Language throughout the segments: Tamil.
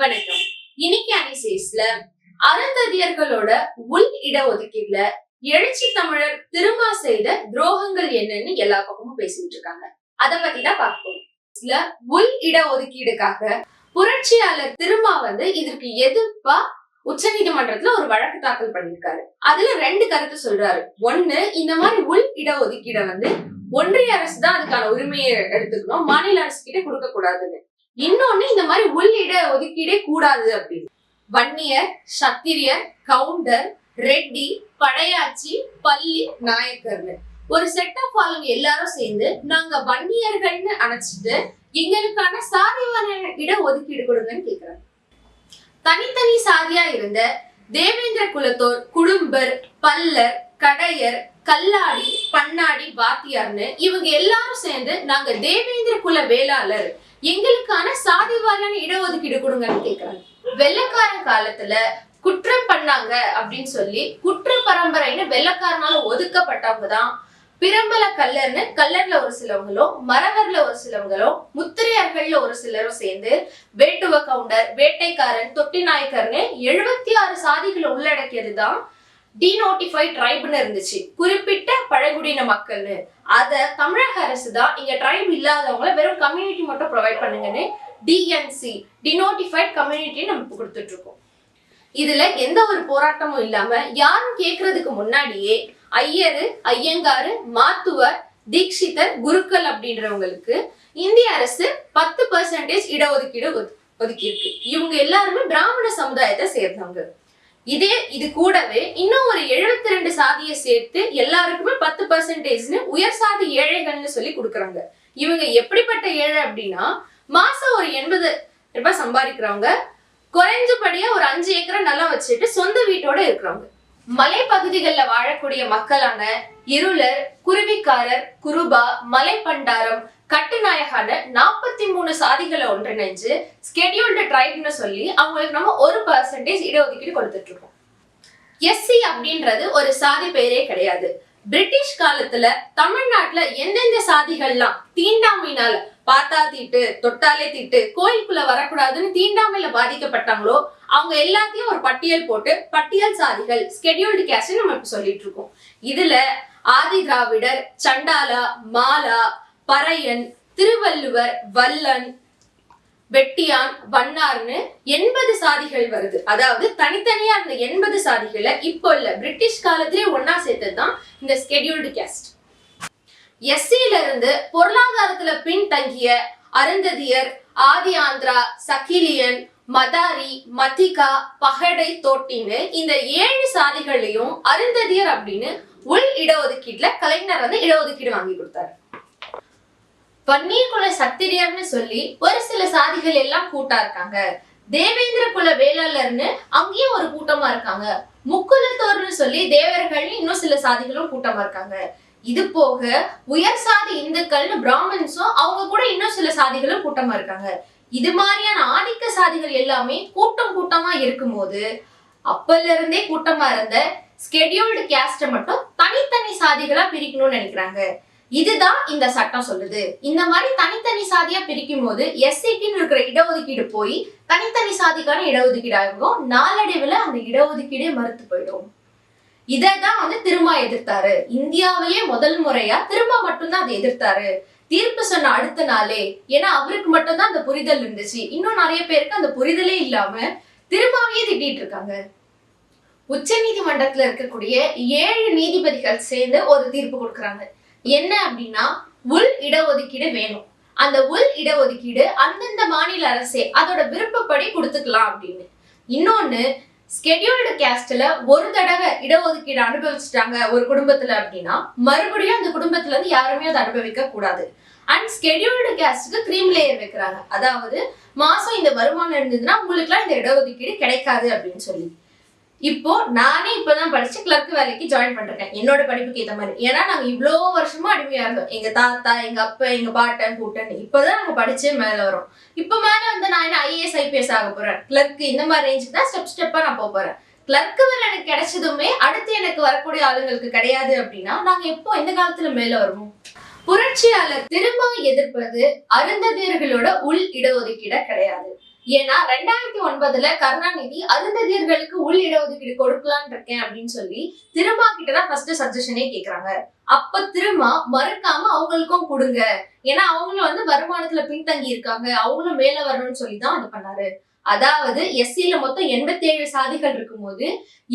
வணக்கம். இன்னைக்கு அனிசேஸ்ல அருந்ததியர்களோட உள் இடஒதுக்கீடுல எழுச்சி தமிழர் திருமா செய்த துரோகங்கள் என்னன்னு எல்லா பக்கமும் பேசிட்டு இருக்காங்க. அத பத்தி தான் பார்ப்போம். உள் இடஒதுக்கீடுக்காக புரட்சியாளர் திருமா இதற்கு எதிர்ப்பா உச்ச நீதிமன்றத்துல ஒரு வழக்கு தாக்கல் பண்ணிருக்காரு. அதுல ரெண்டு கருத்து சொல்றாரு. ஒண்ணு, இந்த மாதிரி உள் இடஒதுக்கீட ஒன்றிய அரசு தான் அதுக்கான உரிமையை எடுத்துக்கணும், மாநில அரசு கிட்ட கொடுக்க கூடாதுன்னு. இன்னொன்னு, இந்த மாதிரி உள் இட ஒதுக்கீடே கூடாது அப்படின்னு. வன்னியர், சத்திரியர், கவுண்டர், ரெட்டி, படையாச்சி, பள்ளி, நாயக்கர்னு ஒரு செட் ஆஃப் ஆளுங்க எல்லாரும் சேர்ந்து நாங்க வன்னியர்கள்னு அணைச்சிட்டு எங்களுக்கான சாதிவான இட ஒதுக்கீடு கொடுங்கன்னு கேக்குறாங்க. தனித்தனி சாதியா இருந்த தேவேந்திர குலத்தோர், குடும்பர், பல்லர், கடையர், கல்லாடி, பண்ணாடி, வாத்தியார்னு இவங்க எல்லாரும் சேர்ந்து நாங்க தேவேந்திர குல வேளாளர், எங்களுக்கான சாதிவாரியான இடஒதுக்கீடு கொடுங்கன்னு கேக்குறாங்க. வெள்ளக்காரன் காலத்துல குற்றம் பண்ணாங்க அப்படின்னு சொல்லி குற்ற பரம்பரைன்னு வெள்ளக்காரனால ஒதுக்கப்பட்டவங்க தான் பிரம்பல கல்லர்னு கல்லர்ல ஒரு சிலவங்களும், மரவர்ல ஒரு சிலவங்களும், முத்திரையர்கள்ல ஒரு சிலரும் சேர்ந்து வேட்டுவ கவுண்டர், வேட்டைக்காரன், தொட்டி நாயக்கர்னு 76 சாதிகளை உள்ளடக்கியது தான் டிநோட்டிஃபைட் ட்ரைப்னு இருந்துச்சு, குறிப்பிட்ட பழங்குடியின மக்கள்னு. அத தமிழக அரசு தான் இங்க ட்ரைப் இல்லாதவங்களை வெறும் கம்யூனிட்டி மட்டும் ப்ரொவைட் பண்ணுங்கன்னு டிஎன்சி, டிநோட்டிஃபைட் கம்யூனிட்டி நம்ம கொடுத்துட்டு இருக்கோம். இதுல எந்த ஒரு போராட்டமும் இல்லாம யாரும் கேட்கறதுக்கு முன்னாடியே ஐயரு, ஐயங்காரு, மாத்துவர், தீட்சிதர், குருக்கள் அப்படின்றவங்களுக்கு இந்திய அரசு 10% இடஒதுக்கீடு ஒதுக்கி இருக்கு. இவங்க எல்லாருமே பிராமண சமுதாயத்தை சேர்ந்தவங்க. இது கூடவே இன்னும் ஒரு 72 சாதியை சேர்த்து எல்லாருக்குமே 10% உயர் சாதி ஏழைகள்னு சொல்லி கொடுக்குறாங்க. இவங்க எப்படிப்பட்ட ஏழை அப்படின்னா, மாசம் ஒரு 80 ரூபாய் சம்பாதிக்கிறவங்க, குறைஞ்சபடியா ஒரு 5 ஏக்கரை நிலம் வச்சுட்டு சொந்த வீட்டோட இருக்கிறவங்க. மலைப்பகுதிகளில் வாழக்கூடிய மக்களான இருளர், குருவிக்காரர், குருபா, மலைப்பண்டாரம், கட்டுநாயகான 43 சாதிகளை ஒன்றிணைஞ்சு ஸ்கெடியூல்டு ட்ரைப்னு சொல்லி அவங்களுக்கு நம்ம 1% இடஒதுக்கீடு கொடுத்துட்டு இருக்கோம். எஸ்சி அப்படின்றது ஒரு சாதி பெயரே கிடையாது. பிரிட்டிஷ் காலத்துல தமிழ்நாட்டுல எந்தெந்த சாதிகள்லாம் தீண்டாமையினால, பார்த்தா தீட்டு, தொட்டாலே தீட்டு, கோயிலுக்குள்ள வரக்கூடாதுன்னு தீண்டாமையில பாதிக்கப்பட்டாங்களோ அவங்க எல்லாத்தையும் ஒரு பட்டியல் போட்டு பட்டியல் சாதிகள், ஸ்கெடியூல்டு கேஸ்ட் நம்ம இப்ப சொல்லிட்டு இருக்கோம். இதுல ஆதி திராவிடர், சண்டாலா, மாலா, பறையன், திருவள்ளுவர், வல்லன், வெட்டியான், வண்ணார்னு 80 சாதிகள் வருது. அதாவது தனித்தனியா அந்த 80 சாதிகளை இப்போ இல்ல, பிரிட்டிஷ் காலத்திலே ஒன்னா சேர்த்ததுதான் இந்த ஸ்கெடியூல்டு கேஸ்ட். எஸ்சியில இருந்து பொருளாதாரத்துல பின்தங்கிய அருந்ததியர், ஆதி ஆந்திரா, சக்கிலியன், மதாரி, மதிகா, பகடை, தோட்டின்னு இந்த 7 சாதிகளையும் அருந்ததியர் அப்படின்னு உள் இடஒதுக்கீட்டுல கலைஞர் இடஒதுக்கீடு வாங்கி கொடுத்தாரு. வன்னியர் குல சத்திரியர்னு சொல்லி ஒரு சில சாதிகள் எல்லாம் கூட்டா இருக்காங்க. தேவேந்திர குல வேளாளர்னு அங்கேயும் ஒரு கூட்டமா இருக்காங்க. முக்குலத்தோர்னு சொல்லி தேவர்கள் இன்னும் சில சாதிகளும் கூட்டமா இருக்காங்க. இது போக உயர் சாதி இந்துக்கள்னு பிராமன்ஸும் அவங்க கூட இன்னும் சில சாதிகளும் கூட்டமா இருக்காங்க. இது மாதிரியான ஆதிக்க சாதிகள் எல்லாமே கூட்டமா இருக்கும்போது அப்பல இருந்தே கூட்டமா இருந்த ஸ்கெடியூல்டு கேஸ்ட மட்டும் தனித்தனி சாதிகளா பிரிக்கணும்னு நினைக்கிறாங்க. இதுதான் இந்த சட்டம் சொல்லுது. இந்த மாதிரி தனித்தனி சாதியா பிரிக்கும் போது எஸ்சிக்குன்னு இருக்கிற இடஒதுக்கீடு போய் தனித்தனி சாதிக்கான இடஒதுக்கீடு ஆகும். நாளடைவுல அந்த இடஒதுக்கீடே மறுத்து போயிடும். இதான் திருமா எதிர்த்தாரு. இந்தியாவிலேயே முதல் முறையா திருமா மட்டும்தான் அதை எதிர்த்தாரு. தீர்ப்பு சொன்ன அடுத்த நாளே, ஏன்னா அவருக்கு மட்டும்தான் அந்த புரிதல் இருந்துச்சு. இன்னும் நிறைய பேருக்கு அந்த புரிதலே இல்லாம திருமாவையே திட்டிட்டு இருக்காங்க. உச்ச நீதிமன்றத்துல இருக்கக்கூடிய 7 நீதிபதிகள் சேர்ந்து ஒரு தீர்ப்பு கொடுக்குறாங்க. என்ன அப்படின்னா, உள் இடஒதுக்கீடு வேணும், அந்த உள் இடஒதுக்கீடு அந்தந்த மாநில அரசே அதோட விருப்பப்படி கொடுத்துக்கலாம் அப்படின்னு. இன்னொன்னு, ஸ்கெடியூல்டு கேஸ்ட்ல ஒரு தடவை இடஒதுக்கீடு அனுபவிச்சுட்டாங்க ஒரு குடும்பத்துல அப்படின்னா மறுபடியும் அந்த குடும்பத்துல இருந்து யாருமே அதை அனுபவிக்க கூடாது. அண்ட் ஸ்கெடியூல்டு கேஸ்டுக்கு 3 லேயர் வைக்கிறாங்க. அதாவது மாசம் இந்த வருமானம் இருந்ததுன்னா உங்களுக்கு எல்லாம் இந்த இடஒதுக்கீடு கிடைக்காது அப்படின்னு சொல்லி. இப்போ நானே இப்பதான் படிச்சு கிளர்க் வேலைக்கு ஜாயின் பண்றேன், என்னோட படிப்புக்கு ஏற்ற மாதிரி. ஏன்னா நாங்க இவ்வளவு வருஷமா அடிமையா இருந்தோம். எங்க தாத்தா, எங்க அப்பா, எங்க பாட்டன், கூட்டன், இப்பதான் நாங்க படிச்சு மேல வரோம். இப்ப மேல நான் என்ன IAS IPS ஆக போறேன், கிளர்க் இந்த மாதிரி ரேஞ்சுக்கு தான் ஸ்டெப்பா நான் போறேன். கிளர்க் வேலை எனக்கு கிடைச்சதுமே அடுத்து எனக்கு வரக்கூடிய ஆளுங்களுக்கு கிடையாது அப்படின்னா நாங்க எப்போ எந்த காலத்துல மேல வருவோம்? புரட்சியாளர் திரும்ப எதிர்ப்பது அருந்ததியர்களோட உள் இடஒதுக்கீட கிடையாது. ஏன்னா 2009 கருணாநிதி அருந்ததியர்களுக்கு உள் இடஒதுக்கீடு கொடுக்கலான் இருக்கேன் அப்படின்னு சொல்லி திருமா கிட்டதான் ஃபர்ஸ்ட் சஜஷனே கேக்குறாங்க. அப்ப திருமா மறுக்காம அவங்களுக்கும் கொடுங்க, ஏன்னா அவங்களும் வருமானத்துல பின்தங்கி இருக்காங்க, அவங்களும் மேல வரணும்னு சொல்லிதான் அது பண்ணாரு. அதாவது எஸ்சில மொத்தம் 87 சாதிகள் இருக்கும் போது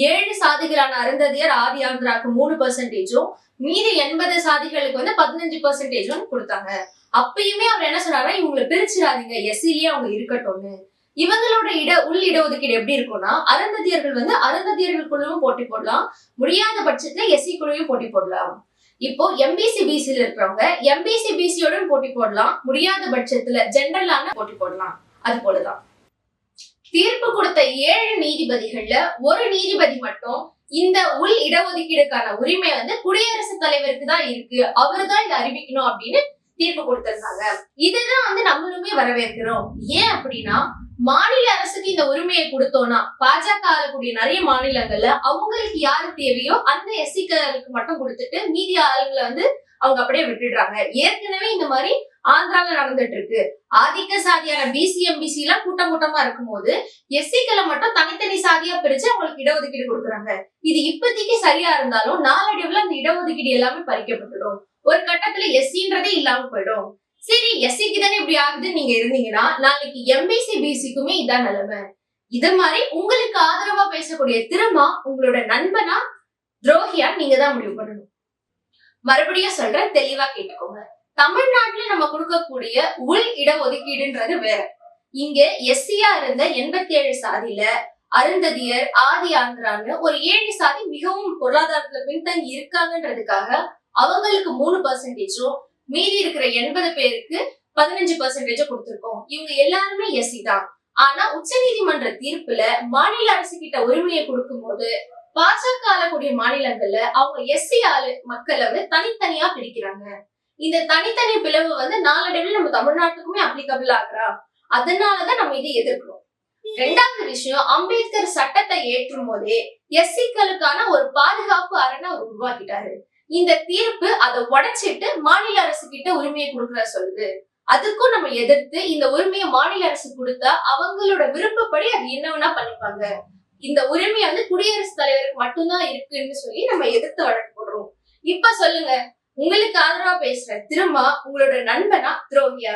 7 சாதிகளான அருந்ததியர் ஆதி ஆந்திராக்கு 3%, மீதி 80 சாதிகளுக்கு 15% கொடுத்தாங்க. அப்பயுமே அவர் என்ன சொன்னாரா, இவங்களை பிரிச்சிடாதீங்க, எஸ்சிலேயே அவங்க இருக்கட்டும்னு. இவங்களோட உள் இடஒதுக்கீடு எப்படி இருக்கும்னா, அருந்ததியர்களுக்குள்ளவும் போட்டி போடலாம், முடியாத பட்சத்துல எஸ்சி குழுவையும் போட்டி போடலாம். இப்போ எம்பிசி பிசில இருக்கிறவங்க எம்பிசி பிசியோட போட்டி போடலாம், முடியாத பட்சத்துல ஜெனரலான போட்டி போடலாம். அது போலதான் தீர்ப்பு கொடுத்த 7 நீதிபதிகள்ல ஒரு நீதிபதி மட்டும் இந்த உள் இடஒதுக்கீடுக்கான உரிமை குடியரசுத் தலைவருக்கு தான் இருக்கு, அவர் தான் இதை அறிவிக்கணும் அப்படின்னு தீர்ப்பு கொடுத்திருந்தாங்க. இதுதான் நம்மளுமே வரவேற்கிறோம். ஏன் அப்படின்னா, மாநில அரசுக்கு இந்த உரிமையை கொடுத்தோம்னா பாஜக ஆளக்கூடிய நிறைய மாநிலங்கள்ல அவங்களுக்கு யாரு தேவையோ அந்த எஸ்சிக்களுக்கு மட்டும் கொடுத்துட்டு மீதி ஆளுங்களை அவங்க அப்படியே விட்டுடுறாங்க. ஏற்கனவே இந்த மாதிரி ஆந்திரால நடந்துட்டு இருக்கு. ஆதிக்க சாதியான பிசி எம்பிசி எல்லாம் கூட்டம் கூட்டமா இருக்கும் போது எஸ்சிக்களை மட்டும் தனித்தனி சாதியா பிரிச்சு அவங்களுக்கு இடஒதுக்கீடு கொடுக்குறாங்க. இது இப்போதைக்கு சரியா இருந்தாலும் நாளடைவுல அந்த இடஒதுக்கீடு எல்லாமே பறிக்கப்பட்டுடும். ஒரு கட்டத்துல எஸ்சின்றதே இல்லாம போயிடும். சரி, எஸ்சிக்கு தானே இப்படி ஆகுதுன்னு நீங்க இருந்தீங்கன்னா நாளைக்கு எம்பிசி பிசிக்குமே இதான் நிலைமை. இது மாதிரி உங்களுக்கு ஆதரவா பேசக்கூடிய திருமா உங்களோட நண்பனா துரோகியா நீங்க தான் முடிவு பண்ணணும். மறுபடியும் சொல்றேன், தெளிவா கேட்டுக்கோங்க. தமிழ்நாட்டுல நம்ம கொடுக்கக்கூடிய உள் இடஒதுக்கீடுன்றது வேற. இங்க எஸ்சியா இருந்த 87 சாதியில அருந்ததியர் ஆதி ஆந்திரான்னு ஒரு 7 சாதி மிகவும் பொருளாதாரத்துல பின்தங்கி இருக்காங்கன்றதுக்காக அவங்களுக்கு 3%, மீதி இருக்கிற 80 பேருக்கு 15% கொடுத்திருக்கோம். இவங்க எல்லாருமே எஸ்சி தான். ஆனா உச்ச நீதிமன்ற தீர்ப்புல மாநில அரசு கிட்ட உரிமையை கொடுக்கும் போது பாஜக ஆளக்கூடிய மாநிலங்கள்ல அவங்க எஸ்சி மக்களை தனித்தனியா பிரிக்கிறாங்க. இந்த தனித்தனி பிளவு நாளடைவில் நம்ம தமிழ்நாட்டுக்குமே அப்ளிகபிள் ஆகுறா. அதனாலதான் நம்ம இதை எதிர்க்கிறோம். 2வது விஷயம், அம்பேத்கர் சட்டத்தை ஏற்றும் போதே எஸ்சிக்களுக்கான ஒரு பாதுகாப்பு அரணை அவர் உருவாக்கிட்டாரு. இந்த தீர்ப்பு அதை உடைச்சிட்டு மாநில அரசு கிட்ட உரிமையை கொடுக்குற சொல்லுது. அதுக்கும் நம்ம எதிர்த்து இந்த உரிமையை மாநில அரசு கொடுத்தா அவங்களோட விருப்பப்படி அது என்ன வேணா பண்ணிப்பாங்க. இந்த உரிமை குடியரசுத் தலைவருக்கு மட்டும்தான் இருக்குன்னு சொல்லி நம்ம எதிர்த்து வழக்கு போடுறோம். இப்ப சொல்லுங்க, உங்களுக்கு ஆதரவா பேசுற திருமா உங்களோட நண்பனா துரோகியா?